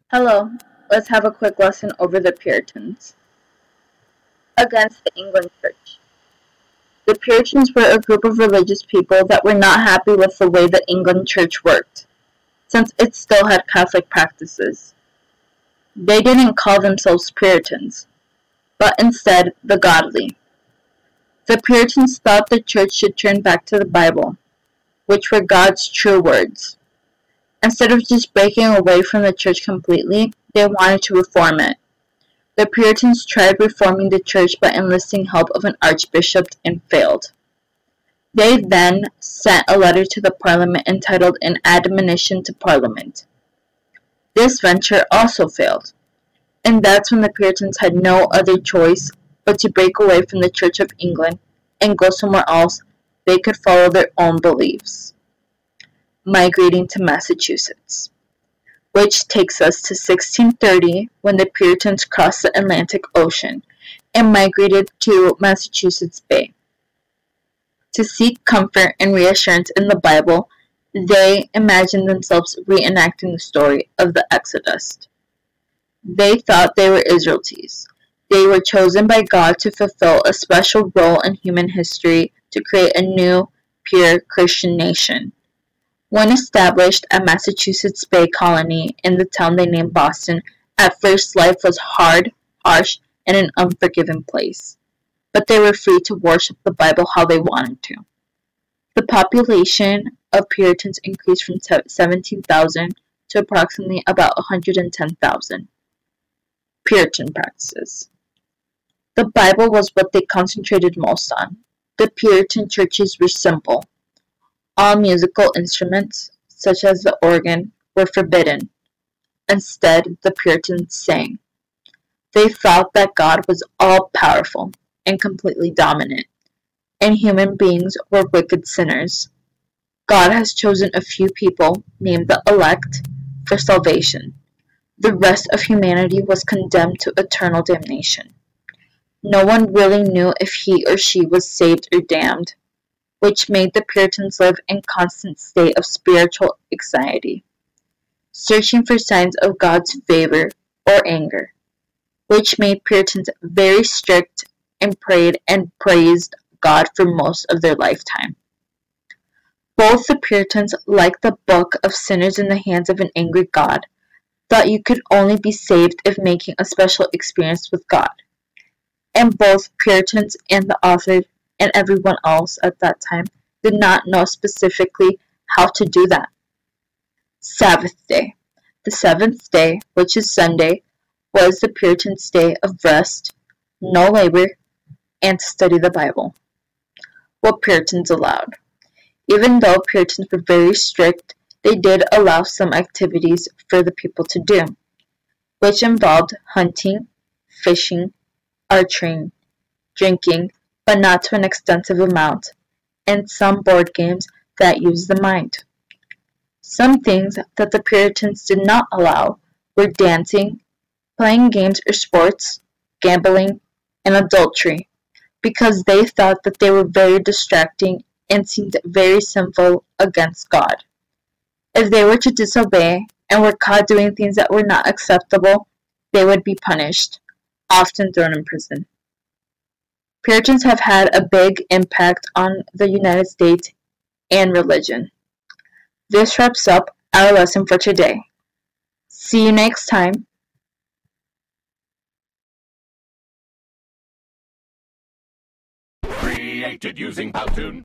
Hello, let's have a quick lesson over the Puritans. Against the England Church. The Puritans were a group of religious people that were not happy with the way the England Church worked, since it still had Catholic practices. They didn't call themselves Puritans, but instead the godly. The Puritans thought the church should turn back to the Bible, which were God's true words. Instead of just breaking away from the church completely, they wanted to reform it. The Puritans tried reforming the church by enlisting help of an archbishop and failed. They then sent a letter to the Parliament entitled An Admonition to Parliament. This venture also failed, and that's when the Puritans had no other choice but to break away from the Church of England and go somewhere else they could follow their own beliefs, migrating to Massachusetts. Which takes us to 1630, when the Puritans crossed the Atlantic Ocean and migrated to Massachusetts Bay. To seek comfort and reassurance in the Bible, they imagined themselves reenacting the story of the Exodus. They thought they were Israelites. They were chosen by God to fulfill a special role in human history to create a new, pure Christian nation. When established at Massachusetts Bay Colony in the town they named Boston, at first life was hard, harsh, and an unforgiving place. But they were free to worship the Bible how they wanted to. The population of Puritans increased from 17,000 to approximately about 110,000. Puritan practices. The Bible was what they concentrated most on. The Puritan churches were simple. All musical instruments, such as the organ, were forbidden. Instead, the Puritans sang. They thought that God was all-powerful and completely dominant, and human beings were wicked sinners. God has chosen a few people, named the elect, for salvation. The rest of humanity was condemned to eternal damnation. No one really knew if he or she was saved or damned, which made the Puritans live in constant state of spiritual anxiety, searching for signs of God's favor or anger, which made Puritans very strict and prayed and praised God for most of their lifetime. Both the Puritans, like the book of sinners in the hands of an angry God, thought you could only be saved if making a special experience with God. And both Puritans and the author and everyone else at that time did not know specifically how to do that. Sabbath day. The seventh day, which is Sunday, was the Puritans' day of rest, no labor, and to study the Bible. What Puritans allowed. Even though Puritans were very strict, they did allow some activities for the people to do, which involved hunting, fishing, archery, drinking, but not to an extensive amount, and some board games that use the mind. Some things that the Puritans did not allow were dancing, playing games or sports, gambling, and adultery, because they thought that they were very distracting and seemed very sinful against God. If they were to disobey and were caught doing things that were not acceptable, they would be punished, often thrown in prison. Puritans have had a big impact on the United States and religion. This wraps up our lesson for today. See you next time. Created using Powtoon.